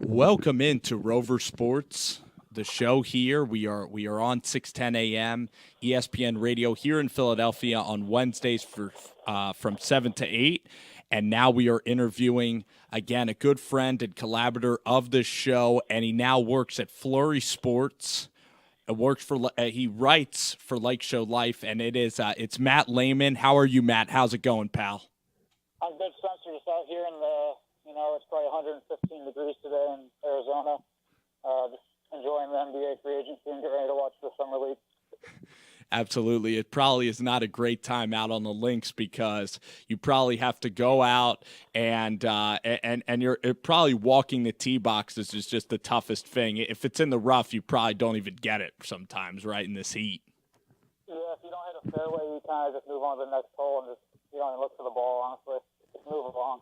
Welcome into Rover Sports, the show here. We are on 6:10 a.m. ESPN Radio here in Philadelphia on Wednesdays from 7 to 8. And now we are interviewing, again, a good friend and collaborator of this show, and he now works at Flurry Sports. He writes for Like Show Life, and it's Matt Leaman. How are you, Matt? How's it going, pal? I'm good, Spencer. Just out here in it's probably 115 degrees today in Arizona. Just enjoying the NBA free agency and getting ready to watch the summer league. Absolutely. It probably is not a great time out on the links because you probably have to go out and you're probably walking the tee boxes is just the toughest thing. If it's in the rough, you probably don't even get it sometimes, right, in this heat. Yeah, if you don't hit a fairway, you kind of just move on to the next hole and you don't even look for the ball, honestly. Just move along.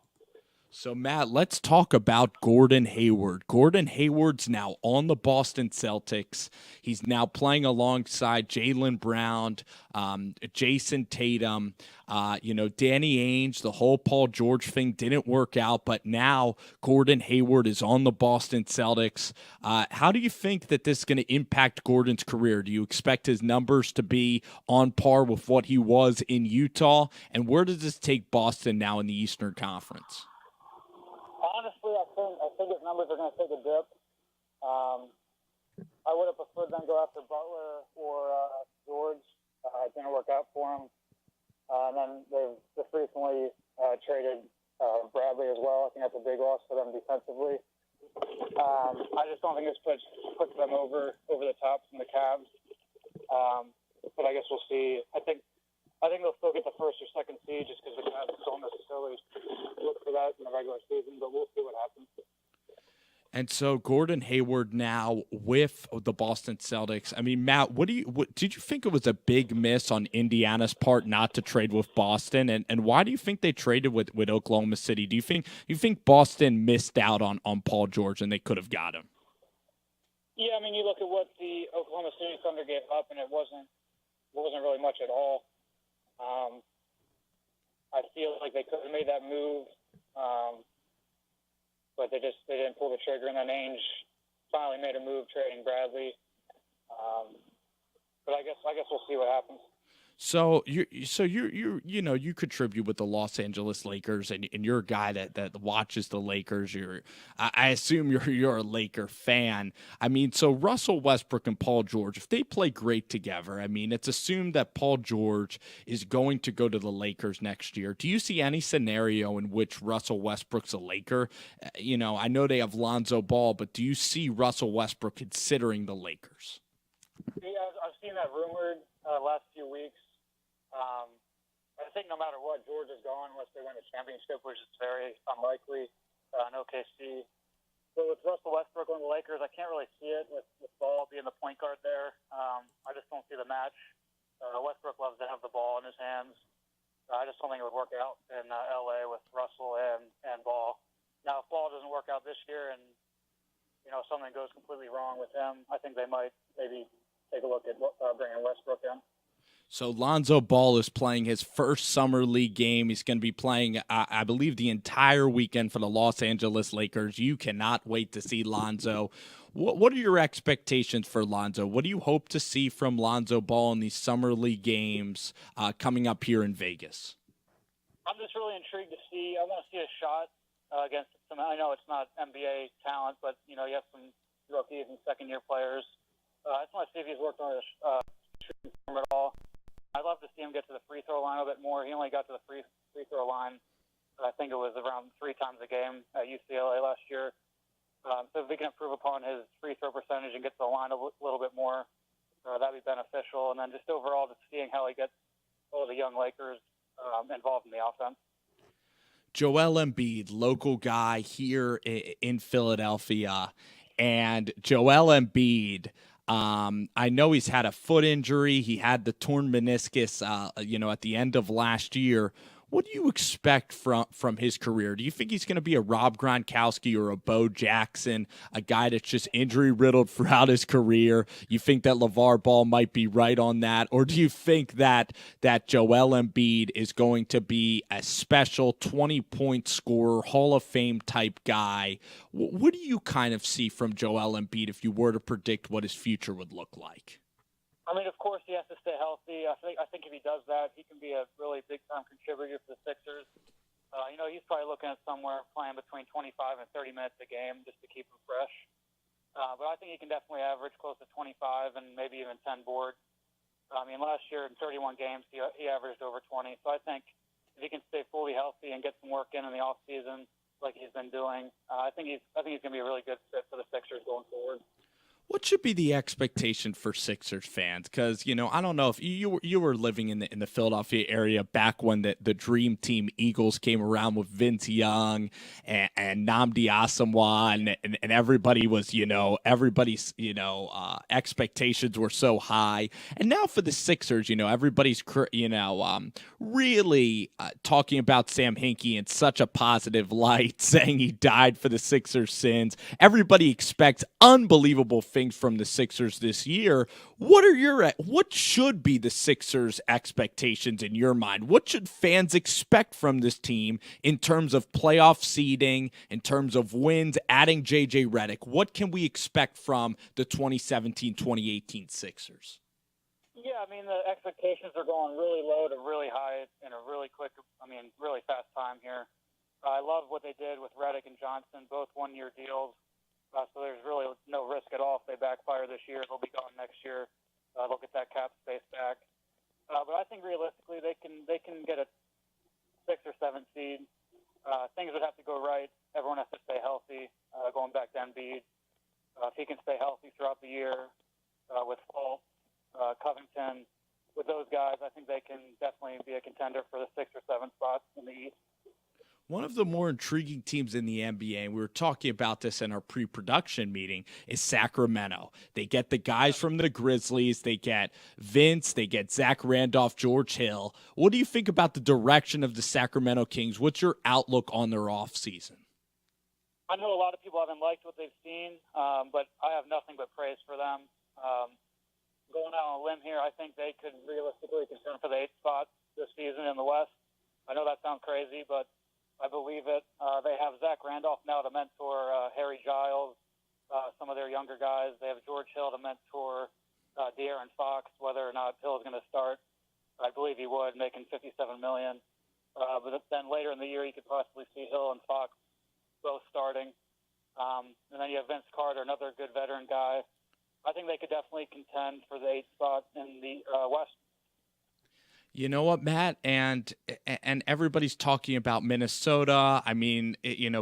So, Matt, let's talk about Gordon Hayward. Gordon Hayward's now on the Boston Celtics. He's now playing alongside Jaylen Brown, Jason Tatum, Danny Ainge. The whole Paul George thing didn't work out, but now Gordon Hayward is on the Boston Celtics. How do you think that this is going to impact Gordon's career? Do you expect his numbers to be on par with what he was in Utah? And where does this take Boston now in the Eastern Conference? Honestly, I think his numbers are going to take a dip. I would have preferred them go after Butler or George. It didn't work out for him. And then they've just recently traded Bradley as well. I think that's a big loss for them defensively. I just don't think this puts them over the top from the Cavs. But I guess we'll see. I think they'll still get the first or second seed just because the Cavs don't necessarily look for that in the regular season, but we'll see what happens. And so Gordon Hayward now with the Boston Celtics. I mean, Matt, did you think it was a big miss on Indiana's part not to trade with Boston? And why do you think they traded with Oklahoma City? Do you think Boston missed out on Paul George and they could have got him? Yeah, I mean, you look at what the Oklahoma City Thunder gave up, and it wasn't really much at all. I feel like they could have made that move, but they didn't pull the trigger. And then Ainge finally made a move trading Bradley. But I guess we'll see what happens. So you contribute with the Los Angeles Lakers, and you're a guy that watches the Lakers. I assume you're a Laker fan. I mean, so Russell Westbrook and Paul George, if they play great together, I mean, it's assumed that Paul George is going to go to the Lakers next year. Do you see any scenario in which Russell Westbrook's a Laker? I know they have Lonzo Ball, but do you see Russell Westbrook considering the Lakers? Yeah, I've seen that rumored last few weeks. I think no matter what, George is gone unless they win a championship, which is very unlikely in OKC. But with Russell Westbrook on the Lakers, I can't really see it with Ball being the point guard there. I just don't see the match. Westbrook loves to have the ball in his hands. I just don't think it would work out in LA with Russell and Ball. Now, if Ball doesn't work out this year and something goes completely wrong with him, I think they might maybe take a look at bringing Westbrook in. So Lonzo Ball is playing his first summer league game. He's going to be playing, I believe, the entire weekend for the Los Angeles Lakers. You cannot wait to see Lonzo. What are your expectations for Lonzo? What do you hope to see from Lonzo Ball in these summer league games coming up here in Vegas? I'm just really intrigued to see. I want to see a shot against some. I know it's not NBA talent, but you have some rookies and second-year players. I just want to see if he's worked on his shooting form at all. I'd love to see him get to the free throw line a bit more. He only got to the free throw line, I think it was around 3 times a game at UCLA last year. So if we can improve upon his free throw percentage and get to the line a little bit more, that'd be beneficial. And then just overall, just seeing how he gets all the young Lakers involved in the offense. Joel Embiid, local guy here in Philadelphia, and Joel Embiid. I know he's had a foot injury. He had the torn meniscus, at the end of last year. What do you expect from his career? Do you think he's going to be a Rob Gronkowski or a Bo Jackson, a guy that's just injury riddled throughout his career? You think that LeVar Ball might be right on that, or do you think that Joel Embiid is going to be a special 20-point scorer, Hall of Fame type guy? What do you kind of see from Joel Embiid if you were to predict what his future would look like? I mean, of course, he has to stay healthy. I think if he does that, he can be a really big-time contributor for the Sixers. He's probably looking at somewhere playing between 25 and 30 minutes a game just to keep him fresh. But I think he can definitely average close to 25 and maybe even 10 boards. I mean, last year in 31 games, he averaged over 20. So I think if he can stay fully healthy and get some work in the off season like he's been doing, I think he's going to be a really good fit for the Sixers going forward. What should be the expectation for Sixers fans? Because, I don't know if you were living in the Philadelphia area back when the Dream Team Eagles came around with Vince Young and Nnamdi Asomugha, and everybody was, everybody's, expectations were so high. And now for the Sixers, everybody's, really talking about Sam Hinkie in such a positive light, saying he died for the Sixers' sins. Everybody expects unbelievable things from the Sixers this year. What should be the Sixers' expectations in your mind? What should fans expect from this team in terms of playoff seeding, in terms of wins, adding JJ Redick? What can we expect from the 2017-2018 Sixers? Yeah, I mean, the expectations are going really low to really high in a really fast time here. I love what they did with Redick and Johnson, both one-year deals. So there's really no risk at all if they backfire this year. They'll be gone next year. They'll get that cap space back. But I think realistically they can get a 6 or 7 seed. Things would have to go right. Everyone has to stay healthy. Going back to Embiid, if he can stay healthy throughout the year with Fultz, Covington, with those guys, I think they can definitely be a contender for the 6 or 7 spots in the East. One of the more intriguing teams in the NBA, and we were talking about this in our pre-production meeting, is Sacramento. They get the guys from the Grizzlies. They get Vince. They get Zach Randolph, George Hill. What do you think about the direction of the Sacramento Kings? What's your outlook on their offseason? I know a lot of people haven't liked what they've seen, but I have nothing but praise for them. Going out on a limb here, I think they could realistically contend for the 8th spot this season in the West. I know that sounds crazy, but I believe it. They have Zach Randolph now to mentor Harry Giles, some of their younger guys. They have George Hill to mentor De'Aaron Fox, whether or not Hill is going to start. I believe he would, making $57 million. But then later in the year, you could possibly see Hill and Fox both starting. And then you have Vince Carter, another good veteran guy. I think they could definitely contend for the 8th spot in the West. You know what, Matt? And everybody's talking about Minnesota. I mean,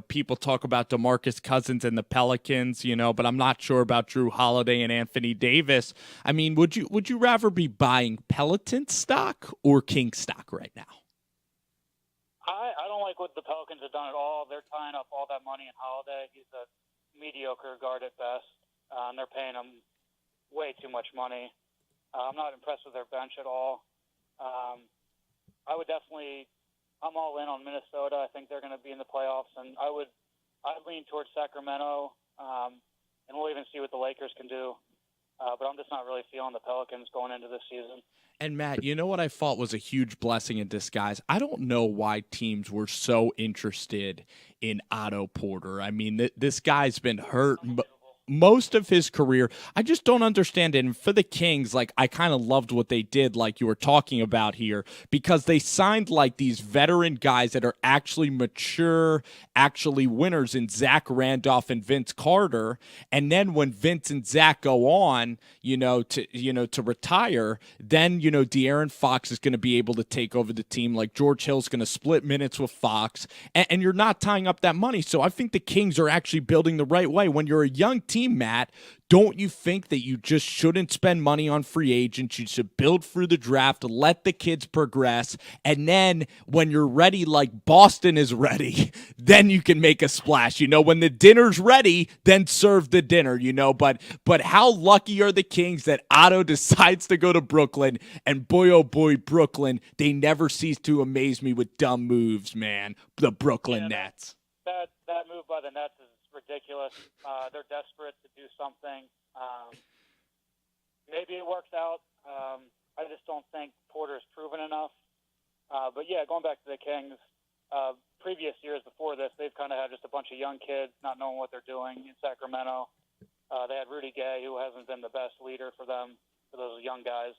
people talk about DeMarcus Cousins and the Pelicans, but I'm not sure about Drew Holiday and Anthony Davis. I mean, would you rather be buying Pelicans stock or King stock right now? I don't like what the Pelicans have done at all. They're tying up all that money in Holiday. He's a mediocre guard at best. And they're paying him way too much money. I'm not impressed with their bench at all. I'm all in on Minnesota. I think they're going to be in the playoffs, and I'd lean towards Sacramento, and we'll even see what the Lakers can do. But I'm just not really feeling the Pelicans going into this season. And Matt, you know what I thought was a huge blessing in disguise? I don't know why teams were so interested in Otto Porter. I mean, this guy's been hurt most of his career. I just don't understand it. And for the Kings, I kind of loved what they did, like you were talking about here, because they signed these veteran guys that are actually mature, actually winners in Zach Randolph and Vince Carter. And then when Vince and Zach go on, to retire, then, De'Aaron Fox is going to be able to take over the team. Like George Hill's going to split minutes with Fox, and you're not tying up that money. So I think the Kings are actually building the right way. When you're a young team, team, Matt, don't you think that you just shouldn't spend money on free agents? You should build through the draft, let the kids progress, and then when you're ready, like Boston is ready, then you can make a splash. When the dinner's ready, then serve the dinner, But how lucky are the Kings that Otto decides to go to Brooklyn, and boy, oh boy, Brooklyn, they never cease to amaze me with dumb moves, man. The Brooklyn Nets. That move by the Nets is ridiculous. They're desperate to do something. Maybe it works out. I just don't think Porter's proven enough. But yeah, going back to the Kings, previous years before this, they've kind of had just a bunch of young kids not knowing what they're doing in Sacramento. They had Rudy Gay, who hasn't been the best leader for them, for those young guys.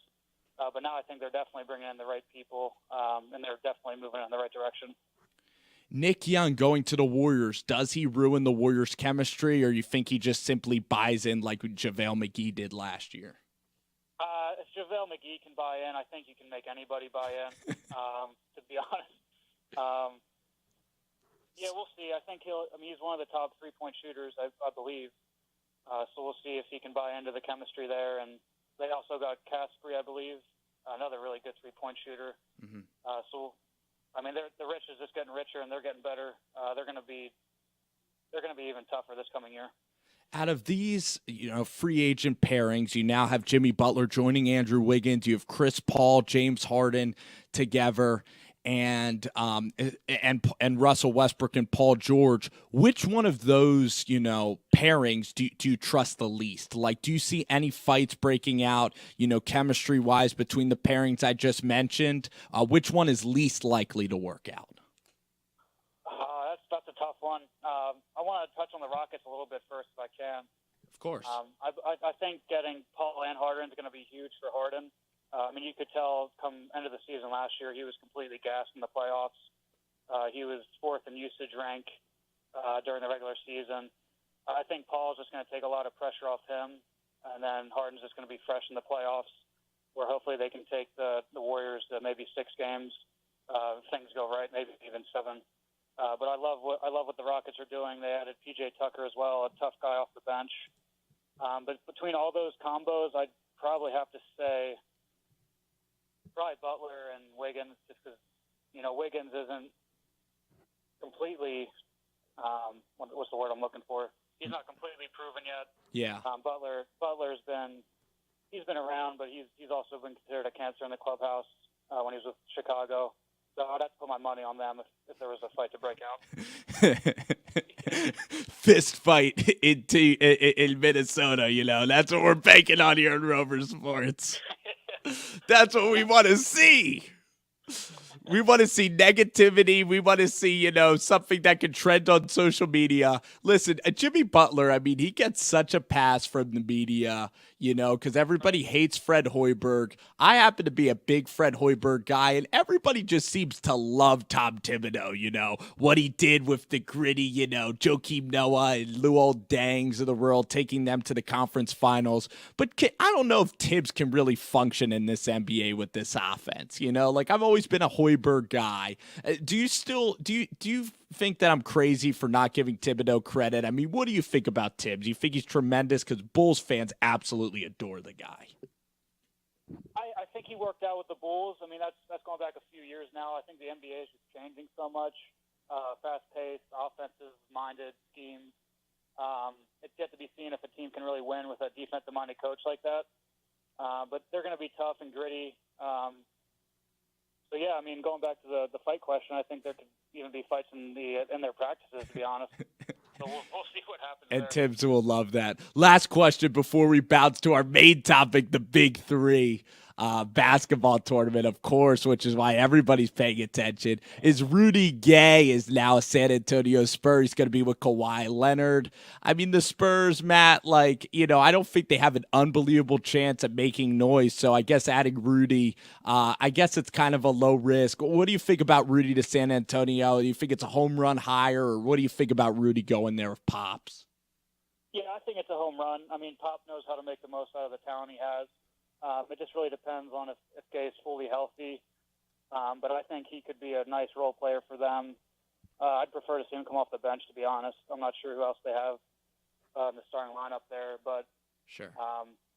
But now I think they're definitely bringing in the right people, and they're definitely moving in the right direction. Nick Young going to the Warriors, does he ruin the Warriors' chemistry, or you think he just simply buys in like JaVale McGee did last year? If JaVale McGee can buy in, I think you can make anybody buy in, to be honest. Yeah, we'll see. I think he's one of the top three-point shooters, I believe. So we'll see if he can buy into the chemistry there. And they also got Casper, I believe, another really good three-point shooter. Mm-hmm. The rich is just getting richer, and they're getting better. They're going to be even tougher this coming year. Out of these, free agent pairings, you now have Jimmy Butler joining Andrew Wiggins. You have Chris Paul, James Harden together, and Russell Westbrook and Paul George. Which one of those, pairings do you trust the least? Like, do you see any fights breaking out, chemistry-wise between the pairings I just mentioned? Which one is least likely to work out? That's a tough one. I want to touch on the Rockets a little bit first if I can. Of course. I think getting Paul and Harden is going to be huge for Harden. You could tell come end of the season last year, he was completely gassed in the playoffs. He was fourth in usage rank during the regular season. I think Paul's just going to take a lot of pressure off him, and then Harden's just going to be fresh in the playoffs, where hopefully they can take the Warriors to maybe 6 games. If things go right, maybe even 7. But I love what the Rockets are doing. They added P.J. Tucker as well, a tough guy off the bench. But between all those combos, I'd probably have to say probably Butler and Wiggins, just because Wiggins isn't completely what's the word I'm looking for? He's not completely proven yet. Yeah. Butler's been around, but he's also been considered a cancer in the clubhouse when he was with Chicago. So I'd have to put my money on them if there was a fight to break out. Fist fight in Minnesota, That's what we're banking on here in Rover Sports. That's what we want to see. We want to see negativity. We want to see, something that can trend on social media. Listen, Jimmy Butler, he gets such a pass from the media, because everybody hates Fred Hoiberg. I happen to be a big Fred Hoiberg guy, and everybody just seems to love Tom Thibodeau, what he did with the gritty, Joakim Noah and Luol Dengs of the world, taking them to the conference finals. But I don't know if Tibbs can really function in this NBA with this offense, I've always been a Hoiberg guy. Do you think that I'm crazy for not giving Thibodeau credit? What do you think about Tibbs? You think he's tremendous? Because Bulls fans absolutely adore the guy. I think he worked out with the Bulls. That's going back a few years now. I think the NBA is just changing so much. Fast-paced, offensive-minded schemes. It's yet to be seen if a team can really win with a defensive-minded coach like that. But they're going to be tough and gritty. So yeah, going back to the fight question, I think there could even be fights in their practices, to be honest. So we'll see what happens. And there. Tibbs will love that. Last question before we bounce to our main topic, the Big Three. Basketball tournament, of course, which is why everybody's paying attention, is Rudy Gay is now a San Antonio Spur. He's going to be with Kawhi Leonard. The Spurs, Matt, I don't think they have an unbelievable chance at making noise. So I guess adding Rudy, I guess it's kind of a low risk. What do you think about Rudy to San Antonio? Do you think it's a home run hire, or what do you think about Rudy going there with Pops? Yeah, I think it's a home run. Pop knows how to make the most out of the talent he has. It just really depends on if Gay's fully healthy. But I think he could be a nice role player for them. I'd prefer to see him come off the bench, to be honest. I'm not sure who else they have. in the starting lineup there. But Sure.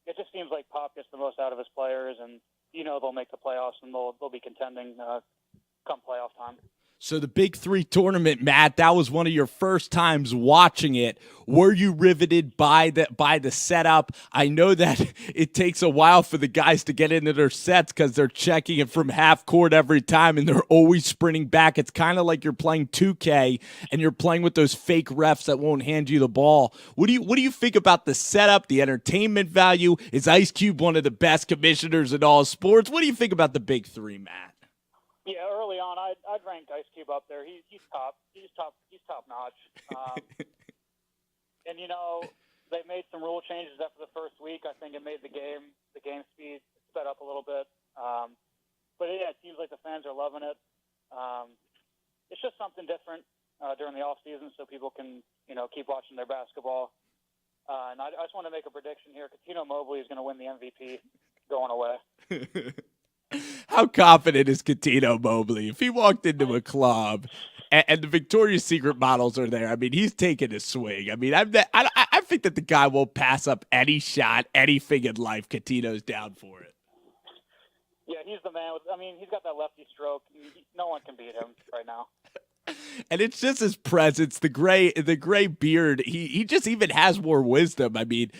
it just seems like Pop gets the most out of his players, and they'll make the playoffs and they'll be contending come playoff time. So the Big Three tournament, Matt, that was one of your first times watching it. Were you riveted by the setup? I know that it takes a while for the guys to get into their sets because they're checking it from half court every time, and they're always sprinting back. It's kind of like you're playing 2K and you're playing with those fake refs that won't hand you the ball. What do you think about the setup, the entertainment value? Is Ice Cube one of the best commissioners in all sports? What do you think about the Big Three, Matt? Yeah, early on, I'd rank Ice Cube up there. He's top. He's top notch. And they made some rule changes after the first week. I think it made the game speed sped up a little bit. But yeah, it seems like the fans are loving it. It's just something different during the off season, so people can keep watching their basketball. And I just want to make a prediction here. Cuttino Mobley is going to win the MVP going away. How confident is Cuttino Mobley? If he walked into a club and the Victoria's Secret models are there, I mean, he's taking a swing. I mean, I think that the guy won't pass up any shot, anything in life. Cuttino's down for it. Yeah, he's the man. He's got that lefty stroke. No one can beat him right now. And it's just his presence, the gray beard. He just even has more wisdom. I mean,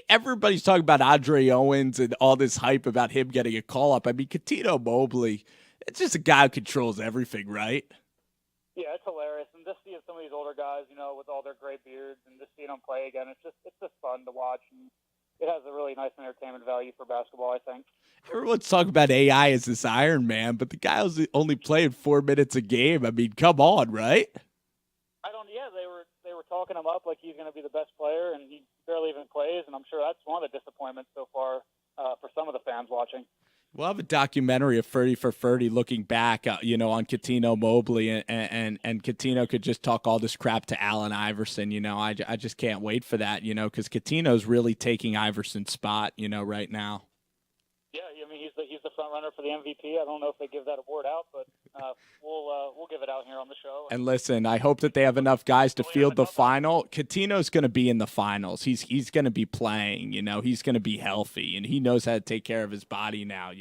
everybody's talking about Andre Owens and all this hype about him getting a call up. I mean, Cuttino Mobley, it's just a guy who controls everything, right? Yeah, it's hilarious. And just seeing some of these older guys, with all their gray beards, and just seeing them play again, it's just fun to watch. And it has a really nice entertainment value for basketball, I think. Everyone's talking about AI as this Iron Man, but the guy was only playing 4 minutes a game. I mean, come on, right? Yeah, they were talking him up like he's going to be the best player, and he barely even plays. And I'm sure that's one of the disappointments so far for some of the fans watching. We'll have a documentary of 30 for 30 looking back, on Cuttino Mobley, and Cuttino could just talk all this crap to Allen Iverson. I just can't wait for that, because Cuttino's really taking Iverson's spot, right now. Yeah, he's the front runner for the MVP. I don't know if they give that award out, but we'll give it out here on the show. And listen, I hope that they have enough guys to field the final. Cuttino's going to be in the finals. He's going to be playing. He's going to be healthy, and he knows how to take care of his body now.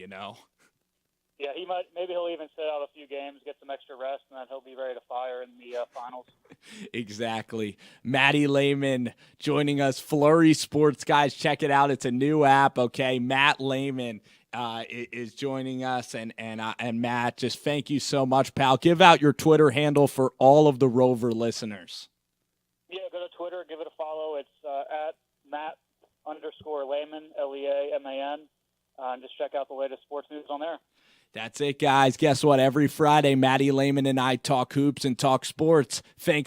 Yeah, maybe he'll even sit out a few games, get some extra rest, and then he'll be ready to fire in the finals. Exactly. Matt Leaman joining us. Flurry Sports, guys, check it out. It's a new app, okay? Matt Leaman is joining us, and Matt, just thank you so much, pal. Give out your Twitter handle for all of the Rover listeners. Yeah, go to Twitter, give it a follow. It's at Matt_Leaman, Leaman, and just check out the latest sports news on there. That's it, guys. Guess what? Every Friday, Matty Leaman and I talk hoops and talk sports. Thanks.